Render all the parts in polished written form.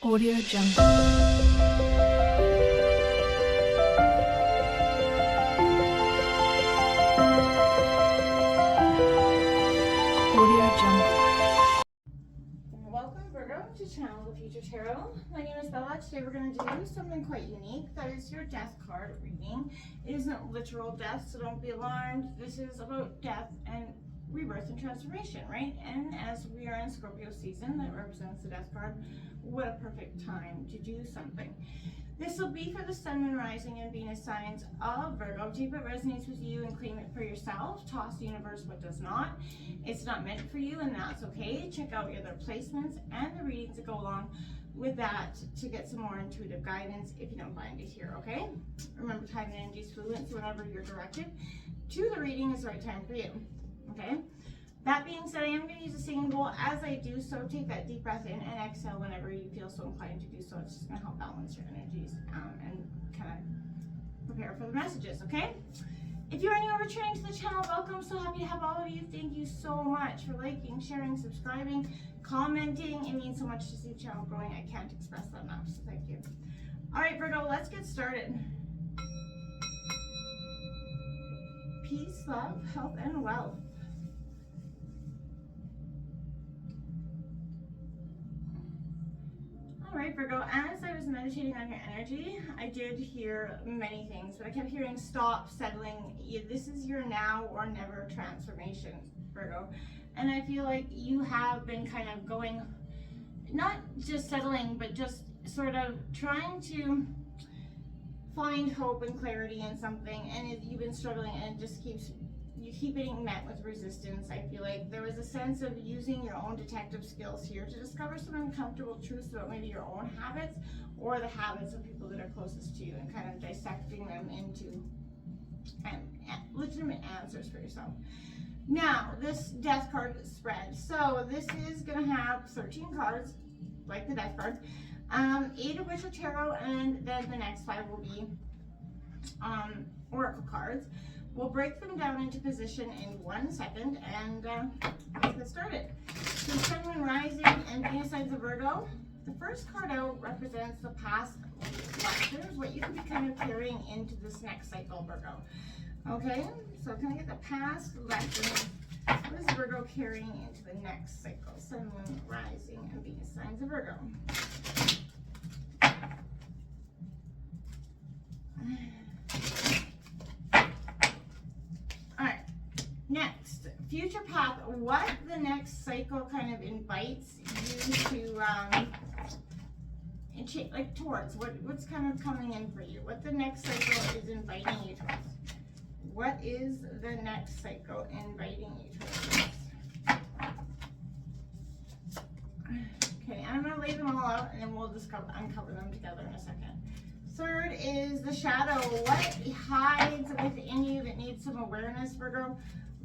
Audio Jungle. Audio Jungle. Welcome, Virgo, to Channel the Future Tarot. My name is Bella. Today we're going to do something quite unique. That is your death card reading. It isn't literal death, so don't be alarmed. This is about death and rebirth and transformation, right? And as we are in Scorpio season, that represents the death card, what a perfect time to do something. This will be for the Sun, Moon, Rising, and Venus signs of Virgo. Take what resonates with you and claim it for yourself. Toss the universe what does not. It's not meant for you, and that's okay. Check out your other placements and the readings that go along with that to get some more intuitive guidance if you don't find it here, okay? Remember, time and energy is fluid, so whenever you're directed to the reading is the right time for you, okay? That being said, I am going to use a singing bowl. As I do so, take that deep breath in and exhale whenever you feel so inclined to do so. It's just going to help balance your energies and kind of prepare for the messages, okay? If you are new or returning to the channel, welcome. So happy to have all of you. Thank you so much for liking, sharing, subscribing, commenting. It means so much to see the channel growing. I can't express that enough, so thank you. All right, Virgo, let's get started. Peace, love, health, and wealth. All right, Virgo, as I was meditating on your energy, I did hear many things, but I kept hearing stop, settling. This is your now or never transformation, Virgo. And I feel like you have been kind of going, not just settling, but just sort of trying to find hope and clarity in something. And you've been struggling, and it just you keep getting met with resistance. I feel like there was a sense of using your own detective skills here to discover some uncomfortable truths about maybe your own habits or the habits of people that are closest to you, and kind of dissecting them into legitimate answers for yourself. Now, this death card spread. So this is going to have 13 cards, like the death card, 8 of which are tarot, and then the next 5 will be oracle cards. We'll break them down into position in 1 second, and let's get started. So Sun, Moon, Rising, and Venus signs of Virgo. The first card out represents the past lessons, what you could be kind of carrying into this next cycle, Virgo. Okay, so can I get the past lessons? What is Virgo carrying into the next cycle? Sun, Moon, Rising, and Venus signs of Virgo. Next, future path, what the next cycle kind of invites you to, like towards, what's kind of coming in for you? What the next cycle is inviting you towards? What is the next cycle inviting you towards? Okay, I'm going to lay them all out, and then we'll uncover them together in a second. Third is the shadow. What hides within you that needs some awareness, Virgo?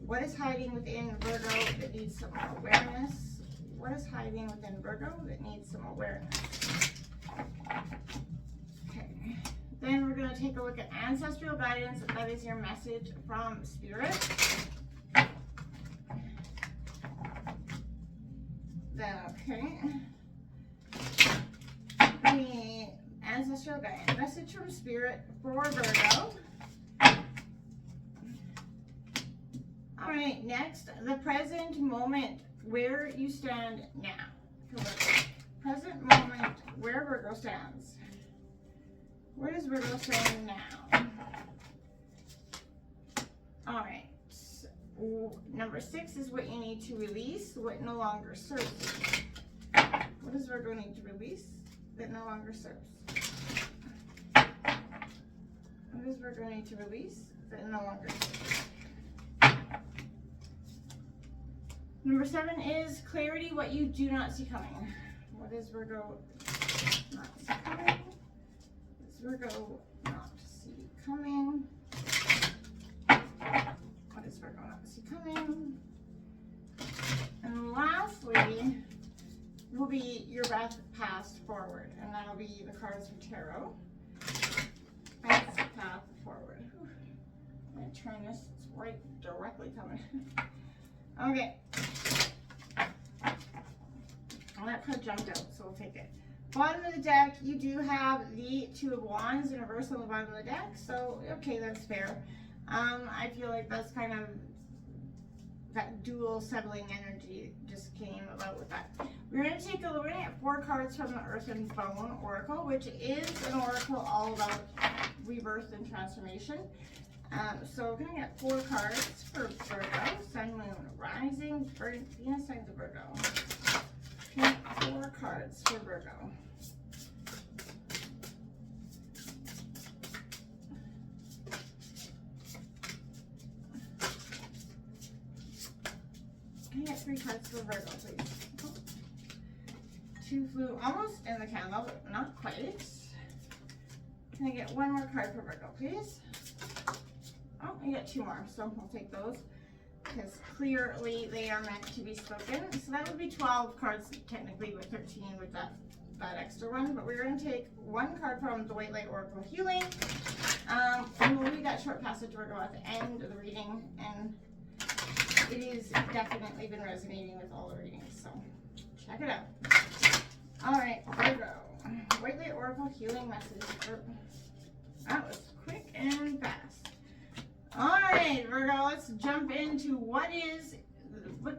What is hiding within Virgo that needs some awareness? What is hiding within Virgo that needs some awareness? Okay. Then we're going to take a look at ancestral guidance. That is your message from Spirit. Then, okay. The ancestral guidance. Message from Spirit for Virgo. All right, next, the present moment, where you stand now. Present moment, where Virgo stands. Where does Virgo stand now? All right, so, number 6 is what you need to release, what no longer serves you. What does Virgo need to release that no longer serves? What does Virgo need to release that no longer serves? Number 7 is clarity, what you do not see coming. What is Virgo not see coming? What does Virgo not see coming? What does Virgo not see coming? And lastly will be your path forward, and that'll be the cards for tarot. That's the path forward. I'm going to turn this, it's right directly coming. Okay. Well, that card jumped out, so we'll take it. Bottom of the deck, you do have the Two of Wands in reverse on the bottom of the deck. So, okay, that's fair. I feel like that's kind of that dual settling energy just came about with that. We're going to take a look at 4 cards from the Earth and Bone Oracle, which is an oracle all about rebirth and transformation. So we're going to get 4 cards for Virgo, Sun, Moon, Rising, Venus signs of Virgo. 4 cards for Virgo. Can I get 3 cards for Virgo, please? 2 flew almost in the candle, but not quite. Can I get 1 more card for Virgo, please? Oh, I got 2 more, so I'll take those because clearly they are meant to be spoken. So that would be 12 cards technically, with 13 with that extra one. But we're going to take 1 card from the White Light Oracle Healing. And we'll read that short passage Virgo at the end of the reading, and it has definitely been resonating with all the readings, so check it out. All right, Virgo, White Light Oracle Healing message. That was quick and fast. All right, Virgo, let's jump into what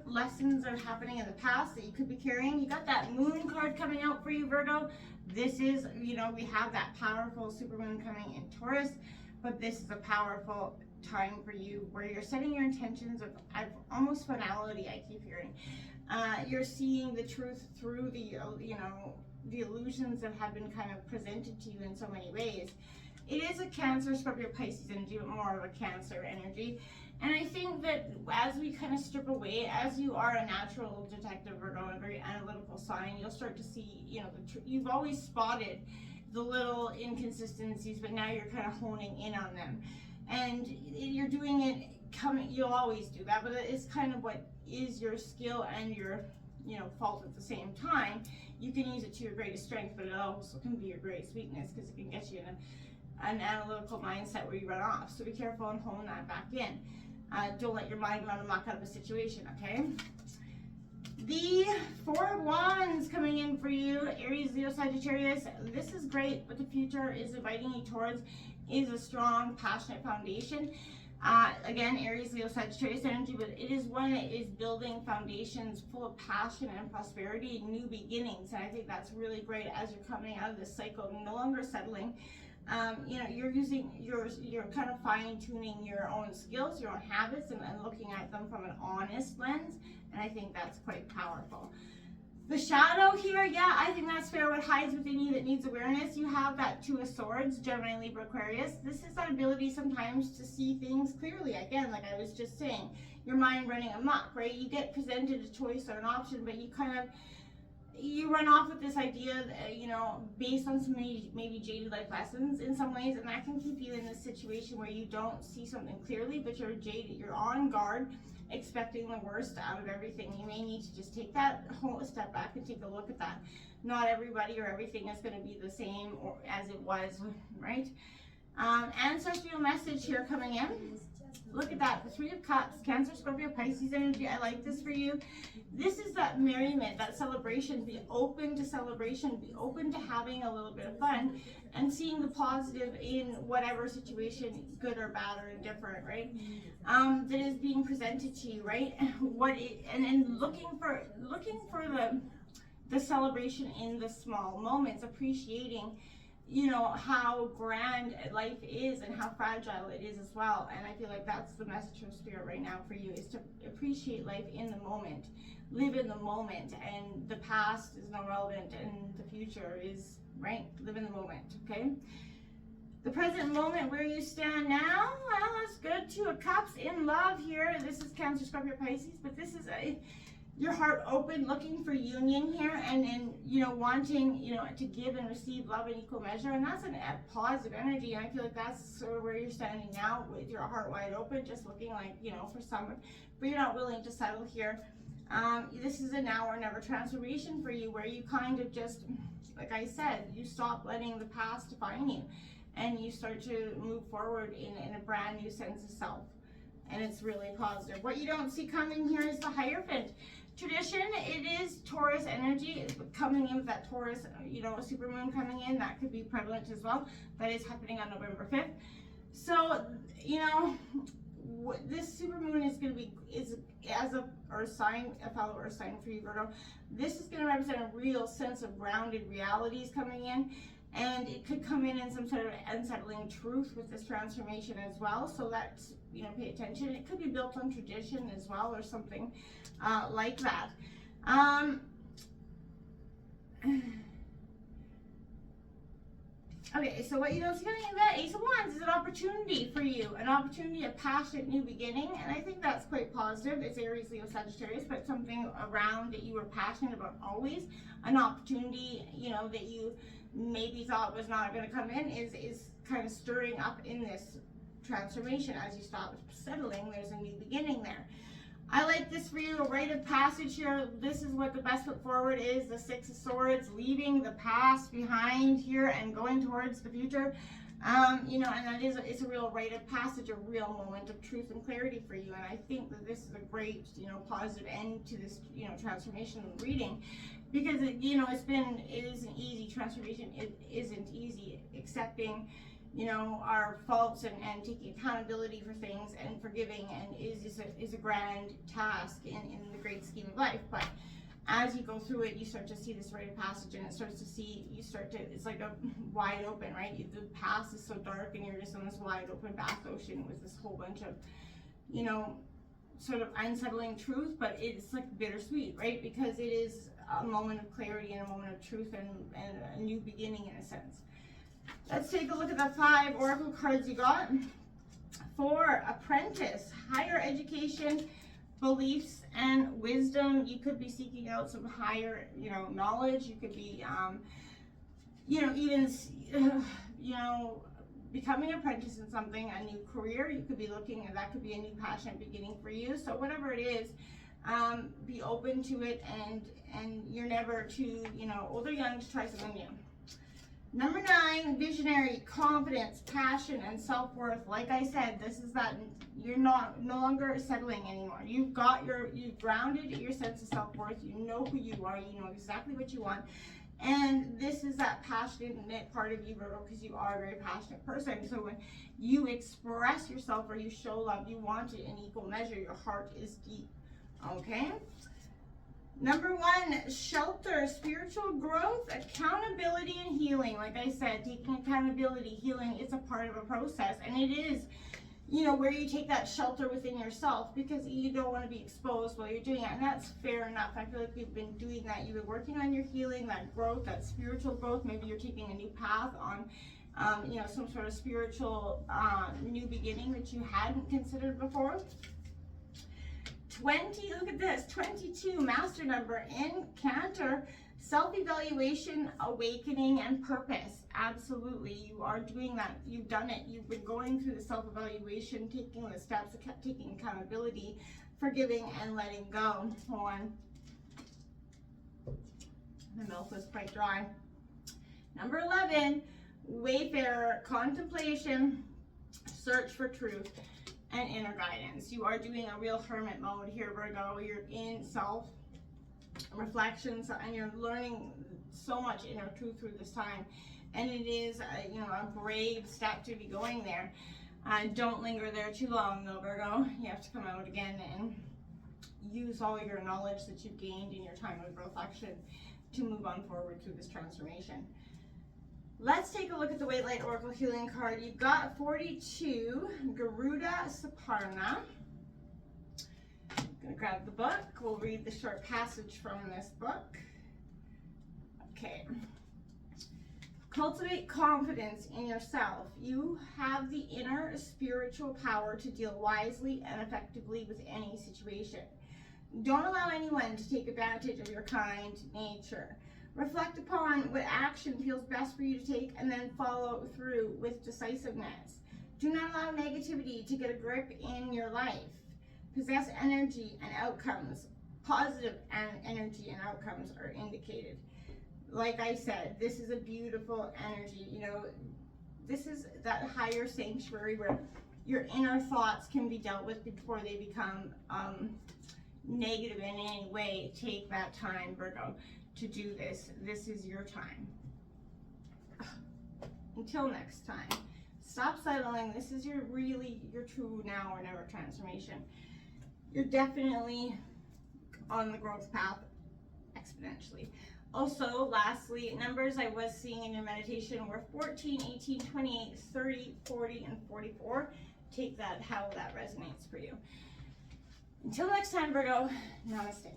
lessons are happening in the past that you could be carrying. You got that Moon card coming out for you, Virgo. This is, we have that powerful supermoon coming in Taurus, but this is a powerful time for you where you're setting your intentions of almost finality. I keep hearing you're seeing the truth through the the illusions that have been kind of presented to you in so many ways. It is a Cancer, Scorpio, Pisces energy, but more of a Cancer energy. And I think that as we kind of strip away, as you are a natural detective, Virgo, a very analytical sign, you'll start to see, you've always spotted the little inconsistencies, but now you're kind of honing in on them. And you're doing it, you'll always do that, but it's kind of what is your skill and your, fault at the same time. You can use it to your greatest strength, but it also can be your greatest weakness because it can get you in an analytical mindset where you run off. So be careful and hone that back in. Don't let your mind run amok out of a situation, okay? The 4 of Wands coming in for you, Aries, Leo, Sagittarius. This is great, but the future is inviting you towards is a strong, passionate foundation. Again, Aries, Leo, Sagittarius energy, but it is one that is building foundations full of passion and prosperity and new beginnings. And I think that's really great as you're coming out of this cycle, no longer settling. You're kind of fine-tuning your own skills, your own habits, and looking at them from an honest lens. And I think that's quite powerful. The shadow here, yeah, I think that's fair. What hides within you that needs awareness. You have that 2 of Swords, Gemini, Libra, Aquarius. This is that ability sometimes to see things clearly. Again, like I was just saying, your mind running amok, right? You get presented a choice or an option, but you run off with this idea, based on some maybe jaded life lessons in some ways, and that can keep you in this situation where you don't see something clearly, but you're jaded, you're on guard, expecting the worst out of everything. You may need to just take that whole step back and take a look at that. Not everybody or everything is going to be the same or as it was, right? Ancestral message here coming in. Look at that, the 3 of Cups, Cancer, Scorpio, Pisces energy. I like this for you. This is that merriment, that celebration. Be open to celebration, be open to having a little bit of fun and seeing the positive in whatever situation, good or bad or indifferent, right? That is being presented to you, right? And looking for the celebration in the small moments, appreciating how grand life is and how fragile it is as well. And I feel like that's the message from Spirit right now for you, is to appreciate life in the moment, live in the moment, and the past is not relevant and the future is, right? Live in the moment, okay? The present moment, where you stand now, well, that's good. 2 of Cups, in love here. This is Cancer, Scorpio, Pisces, but this is your heart open, looking for union here, and wanting to give and receive love in equal measure, and that's a positive energy. And I feel like that's sort of where you're standing now, with your heart wide open, just looking like for someone, but you're not willing to settle here. This is a now or never transformation for you, where you kind of just, like I said, you stop letting the past define you, and you start to move forward in a brand new sense of self. And it's really positive. What you don't see coming here is the Hierophant. Tradition, it is Taurus energy coming in with that Taurus, super moon coming in. That could be prevalent as well. That is happening on November 5th. So, this super moon is going to be, as a earth sign, a fellow earth sign for you, Virgo, this is going to represent a real sense of grounded realities coming in. And it could come in some sort of unsettling truth with this transformation as well. So that's, pay attention. It could be built on tradition as well or something like that. Okay, so what you don't see coming in that Ace of Wands is an opportunity for you, an opportunity, a passionate new beginning, and I think that's quite positive. It's Aries, Leo, Sagittarius, but something around that you were passionate about always, an opportunity, that you maybe thought was not going to come in is kind of stirring up in this transformation. As you stop settling, there's a new beginning there. I like this for you, a rite of passage here. This is what the best foot forward is, the Six of Swords, leaving the past behind here and going towards the future. And that is, it's a real rite of passage, a real moment of truth and clarity for you. And I think that this is a great, positive end to this, transformation reading, because it is an easy transformation. It isn't easy accepting, our faults and taking accountability for things and forgiving, and is a grand task in the great scheme of life. But as you go through it, you start to see this rite of passage, and it's like a wide open, right? The past is so dark, and you're just on this wide open vast ocean with this whole bunch of, sort of unsettling truth, but it's like bittersweet, right? Because it is a moment of clarity and a moment of truth and a new beginning in a sense. Let's take a look at the 5 oracle cards you got. For Apprentice, higher education, beliefs, and wisdom. You could be seeking out some higher, knowledge. You could be, becoming an apprentice in something, a new career. You could be looking, and that could be a new passionate beginning for you. So whatever it is, be open to it, and you're never too, old or young to try something new. Number 9, visionary, confidence, passion, and self-worth. Like I said, this is that you're no longer settling anymore. You've grounded your sense of self-worth. You know who you are. You know exactly what you want. And this is that passionate part of you, Virgo, because you are a very passionate person. So when you express yourself or you show love, you want it in equal measure. Your heart is deep. Okay? Number 1, shelter, spiritual growth, accountability, and healing. Like I said, taking accountability, healing, it's a part of a process. And it is, where you take that shelter within yourself because you don't want to be exposed while you're doing it. And that's fair enough. I feel like you've been doing that. You've been working on your healing, that growth, that spiritual growth. Maybe you're taking a new path on, some sort of spiritual new beginning that you hadn't considered before. 20, look at this, 22, master number in Cancer, self-evaluation, awakening, and purpose. Absolutely, you are doing that. You've done it. You've been going through the self-evaluation, taking the steps, taking accountability, forgiving, and letting go. Hold on. The milk was quite dry. Number 11, wayfarer, contemplation, search for truth, and inner guidance. You are doing a real hermit mode here, Virgo. You're in self-reflections, and you're learning so much inner truth through this time. And it is, a brave step to be going there. Don't linger there too long, though, Virgo. You have to come out again and use all your knowledge that you've gained in your time of reflection to move on forward through this transformation. Let's take a look at the White Light Oracle Healing card. You've got 42, Garuda Saparna. I'm going to grab the book. We'll read the short passage from this book. Okay. Cultivate confidence in yourself. You have the inner spiritual power to deal wisely and effectively with any situation. Don't allow anyone to take advantage of your kind nature. Reflect upon what action feels best for you to take and then follow through with decisiveness. Do not allow negativity to get a grip in your life. Possess energy and outcomes. Positive energy and outcomes are indicated. Like I said, this is a beautiful energy. This is that higher sanctuary where your inner thoughts can be dealt with before they become, negative in any way. Take that time, Virgo, to do this. This is your time. Until next time, stop settling. This is your true now or never transformation. You're definitely on the growth path exponentially. Also, lastly, numbers I was seeing in your meditation were 14, 18, 28, 30, 40, and 44. Take that how that resonates for you. Until next time, Virgo, namaste.